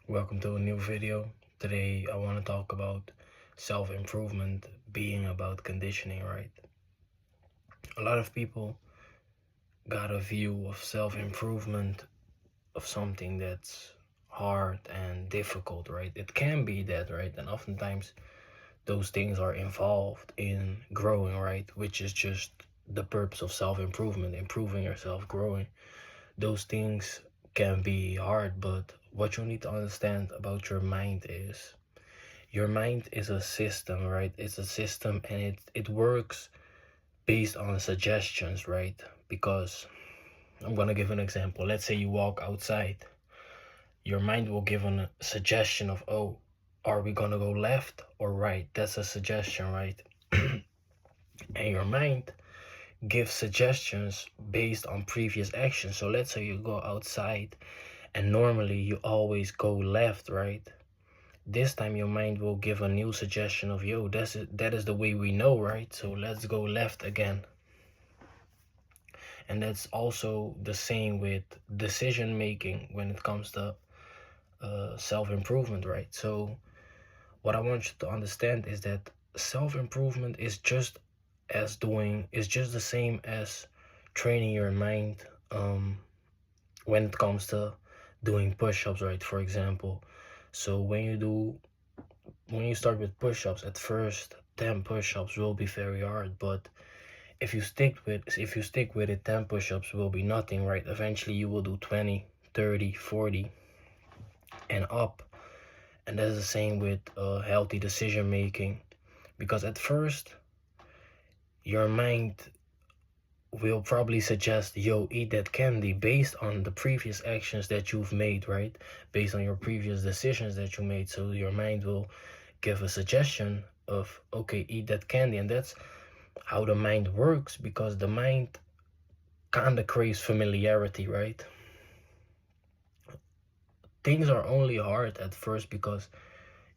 Welcome to a new video. Today I want to talk about self-improvement being about conditioning, right? A lot of people got a view of self-improvement of something that's hard and difficult, right? It can be that, right? And oftentimes those things are involved in growing, right? Which is just the purpose of self-improvement, improving yourself, growing. Those things can be hard, but what you need to understand about your mind is your mind is a system, right? It's a system and it works based on suggestions, right? Because I'm gonna give an example. Let's say you walk outside. Your mind will give a suggestion of, oh, are we gonna go left or right? That's a suggestion, right? And your mind gives suggestions based on previous actions. So let's say you go outside and normally you always go left, right? This time your mind will give a new suggestion of, yo, that is the way we know, right? So let's go left again. And that's also the same with decision making when it comes to self-improvement, right? So what I want you to understand is that self-improvement is just the same as training your mind when it comes to doing push-ups, right? For example, so when you start with push-ups, at first 10 push-ups will be very hard, but if you stick with it, 10 push-ups will be nothing, right? Eventually you will do 20, 30, 40 and up. And that's the same with healthy decision making, because at first your mind will probably suggest, yo, eat that candy based on the previous actions that you've made, right? Based on your previous decisions that you made. So your mind will give a suggestion of, okay, eat that candy. And that's how the mind works, because the mind kind of craves familiarity, right? Things are only hard at first because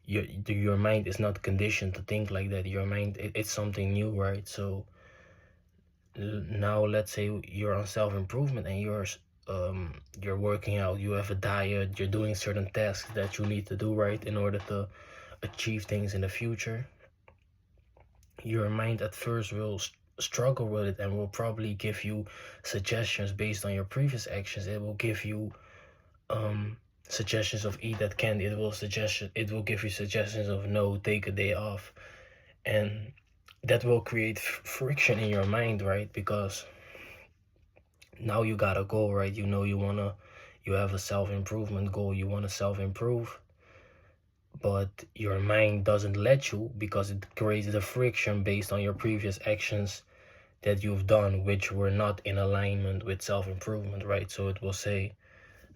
your mind is not conditioned to think like that. Your mind, it's something new, right? So now let's say you're on self-improvement and you're working out, you have a diet, you're doing certain tasks that you need to do, right, in order to achieve things in the future. Your mind at first will struggle with it and will probably give you suggestions based on your previous actions. It will give you suggestions of eat that candy. It will give you suggestions of no, take a day off. And that will create friction in your mind, right? Because now you got a goal, right? You know, you have a self-improvement goal, you want to self-improve, but your mind doesn't let you because it creates the friction based on your previous actions that you've done, which were not in alignment with self-improvement, right? So it will say,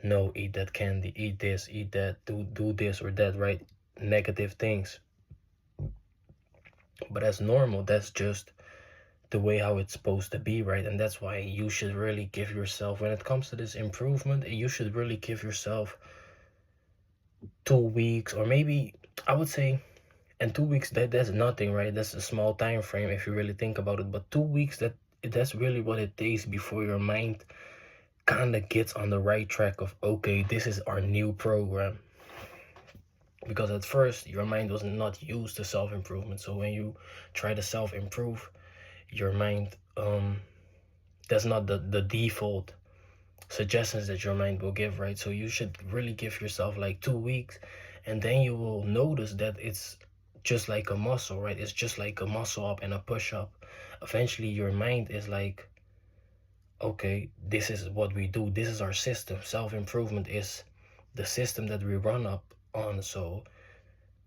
no, eat that candy, eat this, eat that, do this or that, right? Negative things. But that's normal. That's just the way how it's supposed to be, right? And that's why you should really give yourself, when it comes to this improvement, you should really give yourself 2 weeks, or maybe I would say, and 2 weeks, that's nothing, right? That's a small time frame if you really think about it. But 2 weeks, that's really what it takes before your mind kind of gets on the right track of, okay, this is our new program. Because at first your mind was not used to self-improvement. So when you try to self-improve, your mind that's not the default suggestions that your mind will give, right? So you should really give yourself like 2 weeks, and then you will notice that it's just like a muscle, right? It's just like a muscle up and a push up. Eventually your mind is like, okay, this is what we do, this is our system. Self-improvement is the system that we run up on. So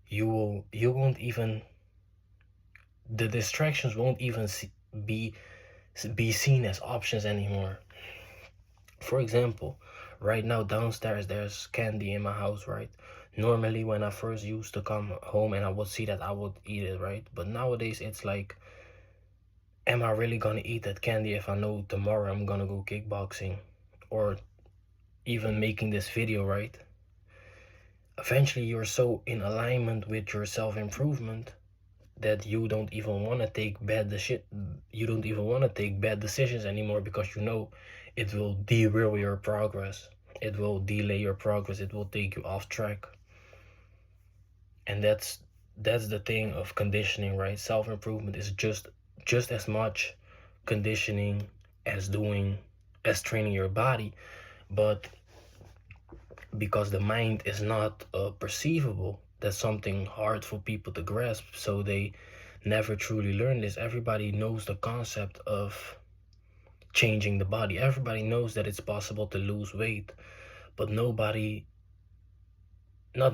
you won't even, the distractions won't even be seen as options anymore. For example, right now downstairs there's candy in my house, right? Normally when I first used to come home and I would see that, I would eat it, right? But nowadays it's like, am I really gonna eat that candy if I know tomorrow I'm gonna go kickboxing or even making this video, right? Eventually you're so in alignment with your self-improvement that you don't even want to take you don't even want to take bad decisions anymore, because you know it will derail your progress. It will delay your progress. It will take you off track. And that's the thing of conditioning, right? Self-improvement is just as much conditioning as training your body. But because the mind is not perceivable, that's something hard for people to grasp, so they never truly learn this. Everybody knows the concept of changing the body. Everybody knows that it's possible to lose weight, but not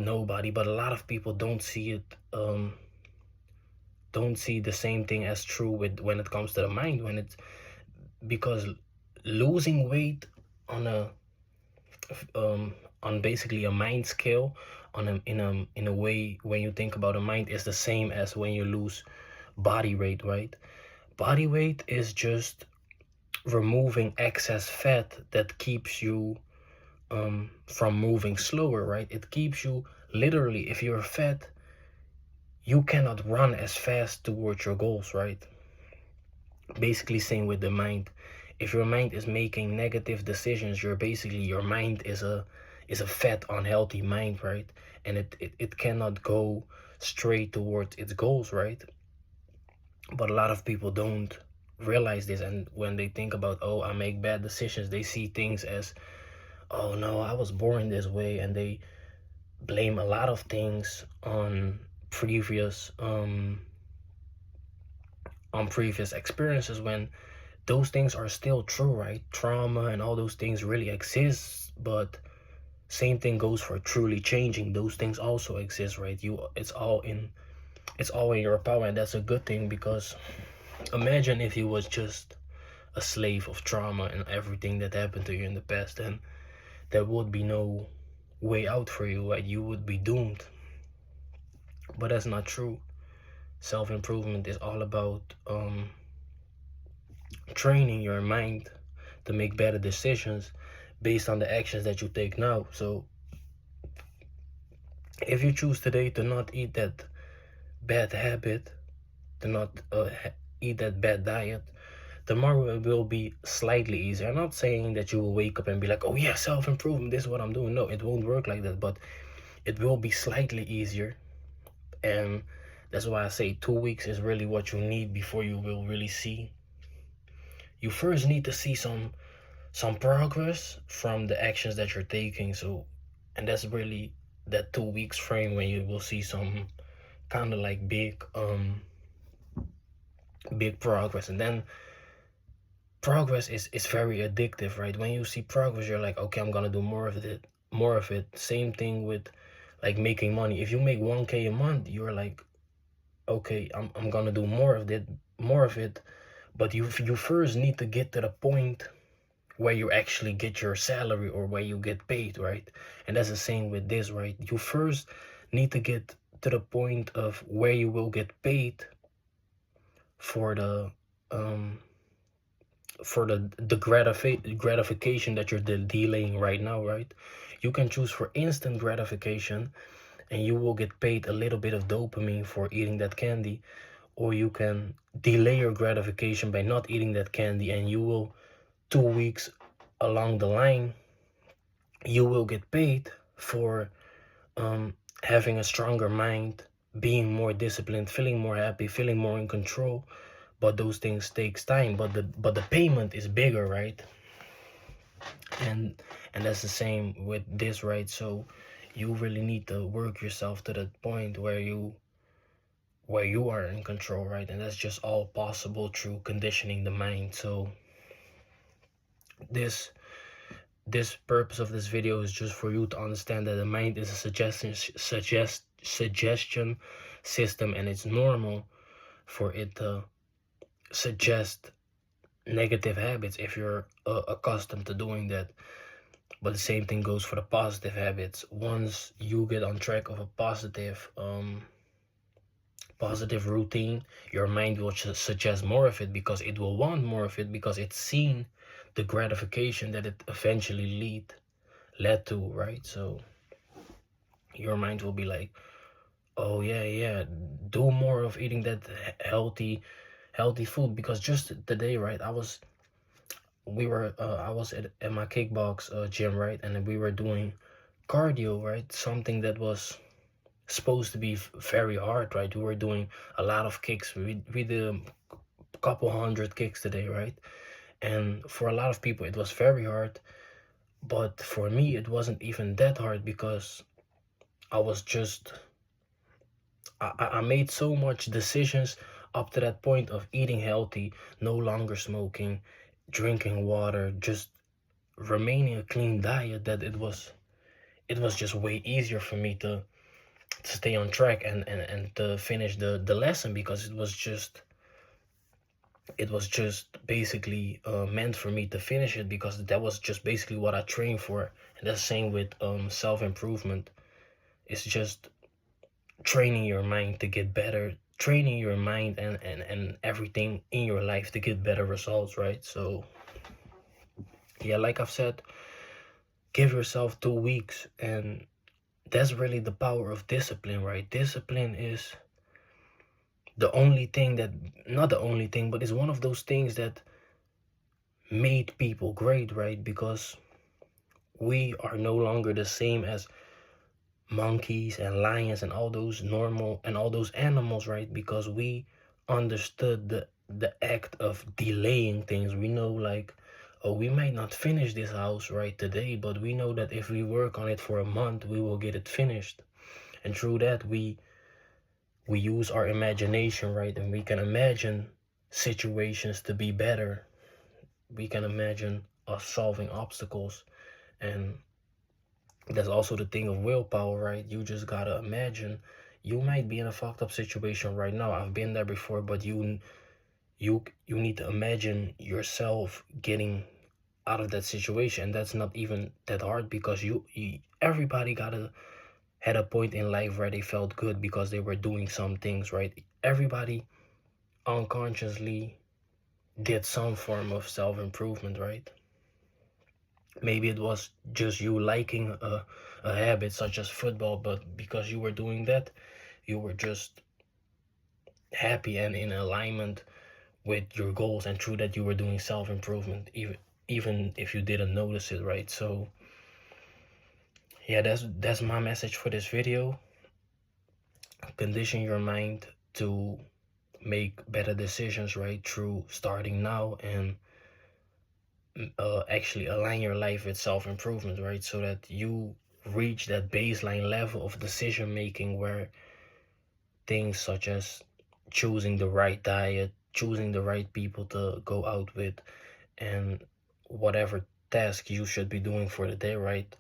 nobody, but a lot of people don't see the same thing as true with when it comes to the mind. Because losing weight on a on basically a mind scale, in a way, when you think about a mind, is the same as when you lose body weight, right? Body weight is just removing excess fat that keeps you from moving slower, right? It keeps you, literally, if you're fat, you cannot run as fast towards your goals, right? Basically same with the mind. If your mind is making negative decisions, your mind is a fat, unhealthy mind, right? And it cannot go straight towards its goals, right? But a lot of people don't realize this, and when they think about, oh, I make bad decisions, they see things as, oh no, I was born this way, and they blame a lot of things previous on previous experiences, when those things are still true, right? Trauma and all those things really exist, but same thing goes for truly changing. Those things also exist, right? It's all in your power, and that's a good thing, because imagine if you was just a slave of trauma and everything that happened to you in the past, then there would be no way out for you, right? You would be doomed. But that's not true. Self-improvement is all about training your mind to make better decisions based on the actions that you take now. So if you choose today to not eat that bad habit, to not eat that bad diet, tomorrow it will be slightly easier. I'm not saying that you will wake up and be like, oh yeah, self-improvement, this is what I'm doing. No, it won't work like that, but it will be slightly easier. And that's why I say 2 weeks is really what you need before you will really see. You first need to see some progress from the actions that you're taking. So, and that's really that 2 weeks frame when you will see some kind of like big progress. And then progress is very addictive, right? When you see progress, you're like, okay, I'm gonna do more of it. Same thing with like making money. If you make 1K a month, you're like, okay, I'm gonna do more of it. But you first need to get to the point where you actually get your salary, or where you get paid, right? And that's the same with this, right? You first need to get to the point of where you will get paid for the um gratification that you're delaying right now, right? You can choose for instant gratification, and you will get paid a little bit of dopamine for eating that candy, or you can delay your gratification by not eating that candy, and you will, 2 weeks along the line, you will get paid for having a stronger mind, being more disciplined, feeling more happy, feeling more in control. But those things takes time, but the payment is bigger, right? And that's the same with this, right? So you really need to work yourself to the point where you are in control, right? And that's just all possible through conditioning the mind. So this purpose of this video is just for you to understand that the mind is a suggestion system, and it's normal for it to suggest negative habits if you're accustomed to doing that. But the same thing goes for the positive habits. Once you get on track of a positive routine, your mind will suggest more of it, because it will want more of it, because it's seen the gratification that it eventually led to, right? So your mind will be like, oh yeah, do more of eating that healthy food. Because just today, right, I was at my kickbox gym, right? And then we were doing cardio, right? Something that was supposed to be very hard, right? We were doing a lot of kicks. We did a couple hundred kicks today, right? And for a lot of people it was very hard, but for me it wasn't even that hard because I was just I made so much decisions up to that point of eating healthy, no longer smoking, drinking water, just remaining a clean diet, that it was just way easier for me to stay on track and to finish the lesson, because it was just basically meant for me to finish it, because that was just basically what I trained for. And that's the same with self-improvement. It's just training your mind to get better, training your mind and everything in your life to get better results, right? So yeah, like I've said, give yourself 2 weeks, and that's really the power of discipline, right? Discipline is the only thing that, not the only thing, but it's one of those things that made people great, right? Because we are no longer the same as monkeys and lions and all those normal and all those animals, right? Because we understood the act of delaying things. We know, like, oh, we might not finish this house right today, but we know that if we work on it for a month, we will get it finished. And through that, we use our imagination, right? And we can imagine situations to be better. We can imagine us solving obstacles. And that's also the thing of willpower, right? You just gotta imagine. You might be in a fucked up situation right now. I've been there before, but you need to imagine yourself getting out of that situation. And that's not even that hard, because everybody gotta had a point in life where they felt good because they were doing some things, right? Everybody unconsciously did some form of self-improvement, right? Maybe it was just you liking a habit such as football, but because you were doing that, you were just happy and in alignment with your goals, and through that you were doing self-improvement, even if you didn't notice it, right? So yeah, that's my message for this video. Condition your mind to make better decisions, right, through starting now, and actually align your life with self-improvement, right? So that you reach that baseline level of decision making where things such as choosing the right diet, choosing the right people to go out with, and whatever task you should be doing for the day, right?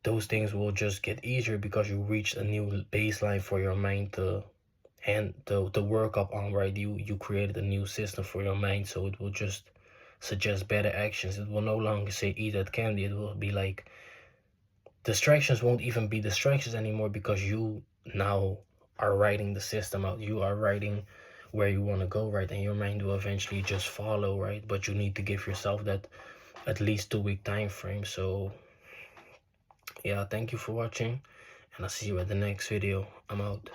Those things will just get easier because you reached a new baseline for your mind to work up on, right? You created a new system for your mind, so it will just suggest better actions. It will no longer say eat that candy. It will be like distractions won't even be distractions anymore, because you now are writing the system out. You are writing where you want to go, right? And your mind will eventually just follow, right? But you need to give yourself that at least 2 week time frame. So yeah, thank you for watching, and I'll see you at the next video. I'm out.